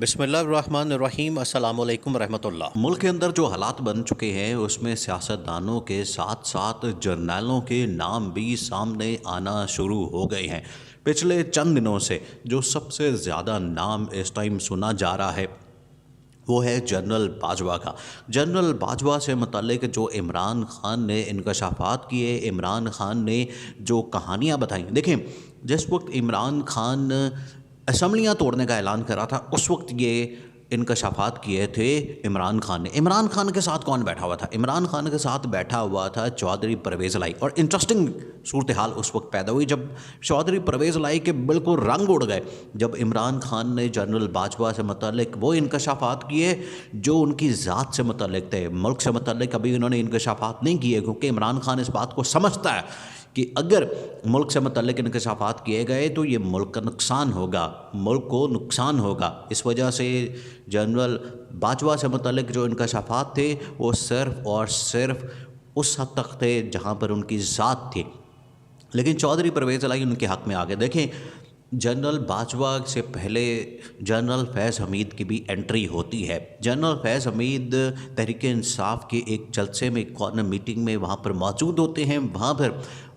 بسم اللہ الرحمن الرحیم۔ السلام علیکم ورحمۃ اللہ۔ ملک کے اندر جو حالات بن چکے ہیں اس میں سیاستدانوں کے ساتھ ساتھ جرنیلوں کے نام بھی سامنے آنا شروع ہو گئے ہیں۔ پچھلے چند دنوں سے جو سب سے زیادہ نام اس ٹائم سنا جا رہا ہے وہ ہے جنرل باجوہ کا۔ جنرل باجوہ سے متعلق جو عمران خان نے انکشافات کیے، عمران خان نے جو کہانیاں بتائیں، دیکھیں جس وقت عمران خان اسمبلیاں توڑنے کا اعلان کرا تھا اس وقت یہ انکشافات کیے تھے عمران خان نے۔ عمران خان کے ساتھ کون بیٹھا ہوا تھا؟ عمران خان کے ساتھ بیٹھا ہوا تھا چودھری پرویز الہی۔ اور انٹرسٹنگ صورتحال اس وقت پیدا ہوئی جب چودھری پرویز الہی کے بالکل رنگ اڑ گئے جب عمران خان نے جنرل باجوہ سے متعلق وہ انکشافات کیے جو ان کی ذات سے متعلق تھے۔ ملک سے متعلق ابھی انہوں نے انکشافات نہیں کیے کیونکہ عمران خان اس بات کو سمجھتا ہے کہ اگر ملک سے متعلق انکشافات کیے گئے تو یہ ملک کا نقصان ہوگا، ملک کو نقصان ہوگا۔ اس وجہ سے جنرل باجوہ سے متعلق جو انکشافات تھے وہ صرف اور صرف اس حد تک تھے جہاں پر ان کی ذات تھی، لیکن چودھری پرویز الہی ان کے حق میں آگے۔ دیکھیں جنرل باجوہ سے پہلے جنرل فیض حمید کی بھی انٹری ہوتی ہے۔ جنرل فیض حمید تحریک انصاف کے ایک جلسے میں، ایک کارنر میٹنگ میں وہاں پر موجود ہوتے ہیں۔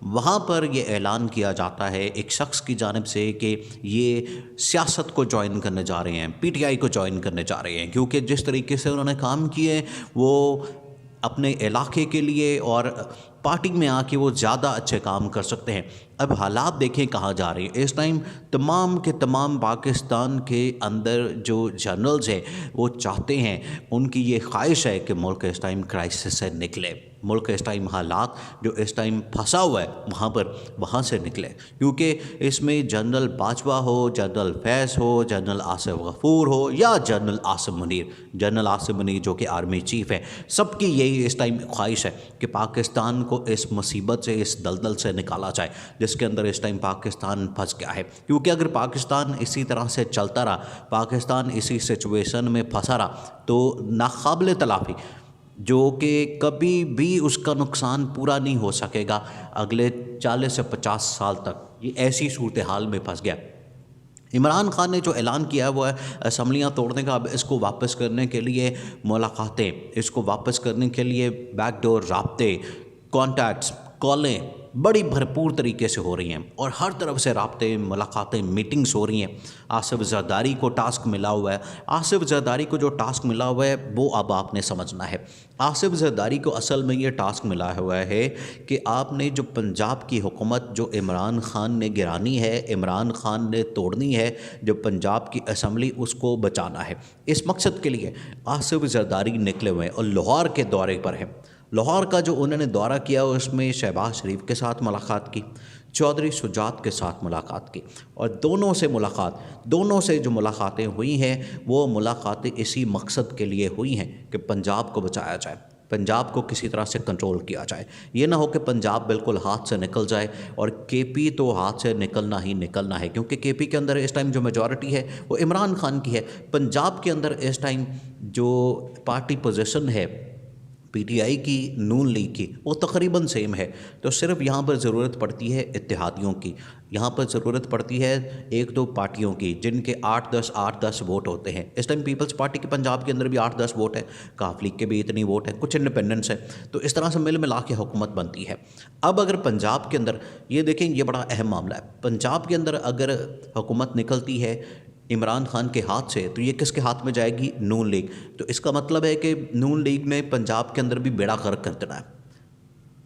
وہاں پر یہ اعلان کیا جاتا ہے ایک شخص کی جانب سے کہ یہ سیاست کو جوائن کرنے جا رہے ہیں، پی ٹی آئی کو جوائن کرنے جا رہے ہیں، کیونکہ جس طریقے سے انہوں نے کام کیے وہ اپنے علاقے کے لیے اور پارٹی میں آ کے وہ زیادہ اچھے کام کر سکتے ہیں۔ اب حالات دیکھیں کہاں جا رہے ہیں۔ اس ٹائم تمام کے تمام پاکستان کے اندر جو جنرلز ہیں وہ چاہتے ہیں، ان کی یہ خواہش ہے کہ ملک اس ٹائم کرائسس سے نکلے، ملک اس ٹائم حالات جو اس ٹائم پھنسا ہوا ہے وہاں سے نکلے، کیونکہ اس میں جنرل باجوہ ہو، جنرل فیض ہو، جنرل آصف غفور ہو یا جنرل عاصم منیر، جنرل عاصم منیر جو کہ آرمی چیف ہے، سب کی یہی اس ٹائم خواہش ہے کہ پاکستان کو اس مصیبت سے، اس دلدل سے نکالا جائے جس کے اندر اس ٹائم پاکستان پھنس گیا ہے۔ کیونکہ اگر پاکستان اسی طرح سے چلتا رہا، پاکستان اسی سچویشن میں پھنسا رہا تو ناقابل تلافی، جو کہ کبھی بھی اس کا نقصان پورا نہیں ہو سکے گا اگلے 40 سے 50 سال تک، یہ ایسی صورتحال میں پھنس گیا۔ عمران خان نے جو اعلان کیا وہ ہے اسمبلیاں توڑنے کا، اب اس کو واپس کرنے کے لیے ملاقاتیں، اس کو واپس کرنے کے لیے بیک ڈور رابطے، کانٹیکٹس، کالیں بڑی بھرپور طریقے سے ہو رہی ہیں اور ہر طرف سے رابطے، ملاقاتیں، میٹنگز ہو رہی ہیں۔ آصف زرداری کو ٹاسک ملا ہوا ہے، آصف زرداری کو جو ٹاسک ملا ہوا ہے وہ اب آپ نے سمجھنا ہے۔ آصف زرداری کو اصل میں یہ ٹاسک ملا ہوا ہے کہ آپ نے جو پنجاب کی حکومت جو عمران خان نے گرانی ہے، عمران خان نے توڑنی ہے، جو پنجاب کی اسمبلی، اس کو بچانا ہے۔ اس مقصد کے لیے آصف زرداری نکلے ہوئے ہیں اور لاہور کے دورے پر ہیں۔ لاہور کا جو انہوں نے دورہ کیا اس میں شہباز شریف کے ساتھ ملاقات کی، چودھری شجاعت کے ساتھ ملاقات کی، اور دونوں سے جو ملاقاتیں ہوئی ہیں وہ ملاقاتیں اسی مقصد کے لیے ہوئی ہیں کہ پنجاب کو بچایا جائے، پنجاب کو کسی طرح سے کنٹرول کیا جائے۔ یہ نہ ہو کہ پنجاب بالکل ہاتھ سے نکل جائے، اور کے پی تو ہاتھ سے نکلنا ہی نکلنا ہے، کیونکہ کے پی کے اندر اس ٹائم جو میجورٹی ہے وہ عمران خان کی ہے۔ پنجاب کے اندر اس ٹائم جو پارٹی پوزیشن ہے پی ٹی آئی کی، نون لیگ کی، وہ تقریباً سیم ہے۔ تو صرف یہاں پر ضرورت پڑتی ہے اتحادیوں کی، یہاں پر ضرورت پڑتی ہے ایک دو پارٹیوں کی جن کے 8-10 ووٹ ہوتے ہیں۔ اس ٹائم پیپلز پارٹی کے پنجاب کے اندر بھی 8-10 ووٹ ہیں، کاف لیگ کے بھی اتنی ووٹ ہیں، کچھ انڈیپینڈنٹس ہیں، تو اس طرح سے مل ملا کے حکومت بنتی ہے۔ اب اگر پنجاب کے اندر یہ دیکھیں، یہ بڑا اہم معاملہ ہے، پنجاب کے اندر اگر حکومت نکلتی ہے عمران خان کے ہاتھ سے تو یہ کس کے ہاتھ میں جائے گی؟ نون لیگ۔ تو اس کا مطلب ہے کہ نون لیگ نے پنجاب کے اندر بھی بیڑا غرق کر دینا ہے،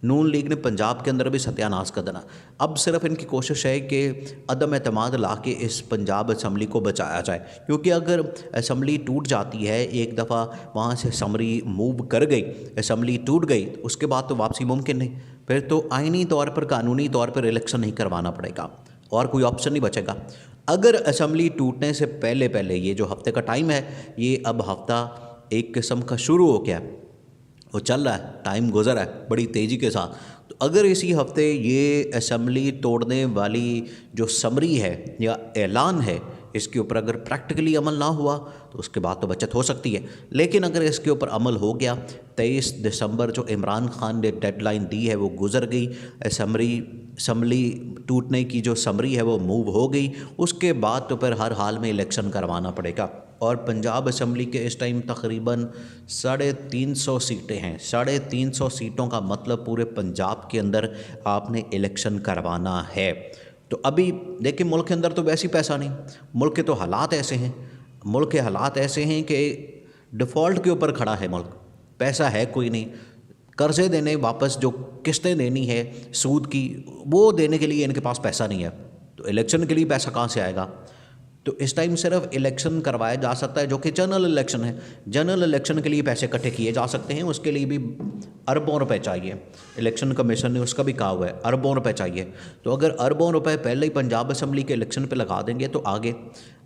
نون لیگ نے پنجاب کے اندر بھی ستیہ ناش کر دینا۔ اب صرف ان کی کوشش ہے کہ عدم اعتماد لا کے اس پنجاب اسمبلی کو بچایا جائے، کیونکہ اگر اسمبلی ٹوٹ جاتی ہے، ایک دفعہ وہاں سے اسمبلی موو کر گئی، اسمبلی ٹوٹ گئی، اس کے بعد تو واپسی ممکن نہیں، پھر تو آئینی طور پر، قانونی طور پر الیکشن نہیں کروانا پڑے گا اور کوئی آپشن نہیں بچے گا۔ اگر اسمبلی ٹوٹنے سے پہلے یہ جو ہفتے کا ٹائم ہے، یہ اب ہفتہ ایک قسم کا شروع ہو گیا، وہ چل رہا ہے، ٹائم گزر ہے بڑی تیزی کے ساتھ، تو اگر اسی ہفتے یہ اسمبلی توڑنے والی جو سمری ہے یا اعلان ہے، اس کے اوپر اگر پریکٹیکلی عمل نہ ہوا تو اس کے بعد تو بچت ہو سکتی ہے، لیکن اگر اس کے اوپر عمل ہو گیا، 23 دسمبر جو عمران خان نے ڈیڈ لائن دی ہے وہ گزر گئی، اسمبلی ٹوٹنے کی جو سمری ہے وہ موو ہو گئی، اس کے بعد تو پھر ہر حال میں الیکشن کروانا پڑے گا۔ اور پنجاب اسمبلی کے اس ٹائم تقریباً 350 سیٹیں ہیں. 350 سیٹوں کا مطلب پورے پنجاب کے اندر آپ نے الیکشن کروانا ہے. تو ابھی دیکھیں ملک کے اندر تو ویسے ہی پیسہ نہیں. ملک کے تو حالات ایسے ہیں، ملک کے حالات ایسے ہیں کہ ڈیفالٹ کے اوپر کھڑا ہے ملک. پیسہ ہے کوئی نہیں. قرضے دینے واپس جو قسطیں دینی ہے سود کی وہ دینے کے لیے ان کے پاس پیسہ نہیں ہے. تو الیکشن کے لیے پیسہ کہاں سے آئے گا؟ تو اس ٹائم صرف الیکشن کروایا جا سکتا ہے جو کہ جنرل الیکشن ہے. جنرل الیکشن کے لیے پیسے اکٹھے کیے جا سکتے ہیں، اس کے لیے بھی اربوں روپے چاہیے. الیکشن کمیشن نے اس کا بھی کہا ہوا ہے اربوں روپے چاہیے. تو اگر اربوں روپے پہلے ہی پنجاب اسمبلی کے الیکشن پہ لگا دیں گے تو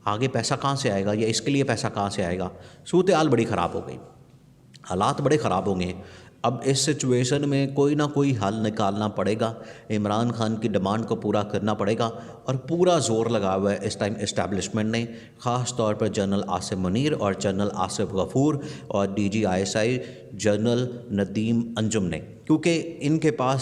آگے پیسہ کہاں سے آئے گا یا اس کے لیے پیسہ کہاں سے آئے گا؟ صورتحال بڑی خراب ہو گئی، حالات بڑے خراب ہوں گے. اب اس سچویشن میں کوئی نہ کوئی حل نکالنا پڑے گا. عمران خان کی ڈیمانڈ کو پورا کرنا پڑے گا اور پورا زور لگا ہوا ہے اس ٹائم اسٹیبلشمنٹ نے، خاص طور پر جنرل آصف منیر اور جنرل آصف غفور اور DGI جنرل ندیم انجم نے، کیونکہ ان کے پاس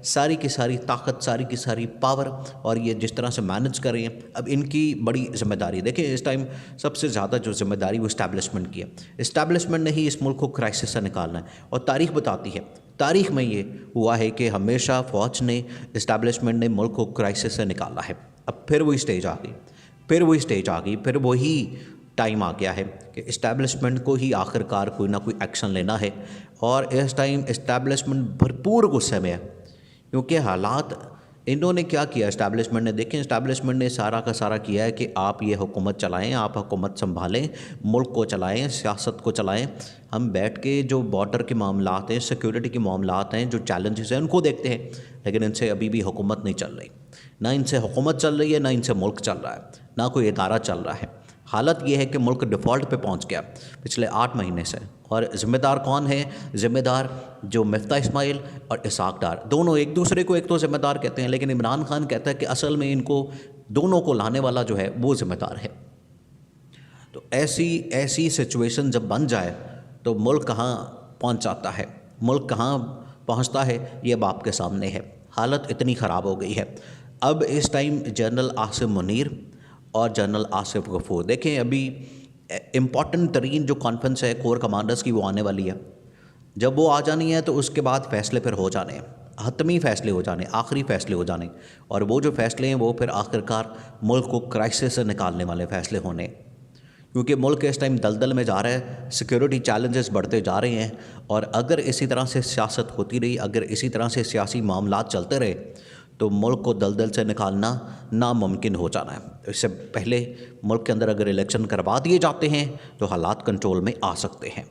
ساری کی ساری طاقت، ساری کی ساری پاور، اور یہ جس طرح سے مینج کر رہے ہیں. اب ان کی بڑی ذمہ داری دیکھیں، اس ٹائم سب سے زیادہ جو ذمہ داری وہ اسٹیبلشمنٹ کی ہے. اسٹیبلشمنٹ نے ہی اس ملک کو کرائسس سے نکالنا ہے. اور تاریخ بتاتی ہے، تاریخ میں یہ ہوا ہے کہ ہمیشہ فوج نے، اسٹیبلشمنٹ نے ملک کو کرائسس سے نکالا ہے. اب پھر وہی اسٹیج آ گئی، پھر وہی ٹائم آ گیا ہے کہ اسٹیبلشمنٹ کو ہی آخر کار کوئی نہ کوئی ایکشن لینا ہے. اور اس ٹائم اسٹیبلشمنٹ بھرپور غصے میں ہے، کیونکہ حالات انہوں نے کیا کیا. اسٹیبلشمنٹ نے دیکھیں، اسٹیبلشمنٹ نے سارا کا سارا کیا ہے کہ آپ یہ حکومت چلائیں، آپ حکومت سنبھالیں، ملک کو چلائیں، سیاست کو چلائیں. ہم بیٹھ کے جو بارڈر کے معاملات ہیں، سیکیورٹی کے معاملات ہیں، جو چیلنجز ہیں ان کو دیکھتے ہیں. لیکن ان سے ابھی بھی حکومت نہیں چل رہی، نہ ان سے حکومت چل رہی ہے، نہ ان سے ملک چل رہا ہے، نہ کوئی ادارہ چل رہا ہے. حالت یہ ہے کہ ملک ڈیفالٹ پہ پہنچ گیا پچھلے 8 مہینے سے. اور ذمہ دار کون ہے؟ ذمہ دار جو مفتاح اسماعیل اور اسحاق ڈار، دونوں ایک دوسرے کو ایک تو ذمہ دار کہتے ہیں، لیکن عمران خان کہتا ہے کہ اصل میں ان کو دونوں کو لانے والا جو ہے وہ ذمہ دار ہے. تو ایسی سچویشن جب بن جائے تو ملک کہاں پہنچ جاتا ہے، ملک کہاں پہنچتا ہے، یہ اب آپ کے سامنے ہے. حالت اتنی خراب ہو گئی ہے. اب اس ٹائم جنرل آصف منیر اور جنرل آصف غفور، دیکھیں ابھی امپورٹنٹ ترین جو کانفرنس ہے کور کمانڈرز کی وہ آنے والی ہے. جب وہ آ جانی ہے تو اس کے بعد فیصلے پھر ہو جانے ہیں، حتمی فیصلے ہو جانے، آخری فیصلے ہو جانے. اور وہ جو فیصلے ہیں وہ پھر آخر کار ملک کو کرائسس سے نکالنے والے فیصلے ہونے، کیونکہ ملک اس ٹائم دلدل میں جا رہا ہے. سیکیورٹی چیلنجز بڑھتے جا رہے ہیں، اور اگر اسی طرح سے سیاست ہوتی رہی، اگر اسی طرح سے سیاسی معاملات چلتے رہے تو ملک کو دلدل سے نکالنا ناممکن ہو جانا ہے. اس سے پہلے ملک کے اندر اگر الیکشن کروا دیے جاتے ہیں تو حالات کنٹرول میں آ سکتے ہیں.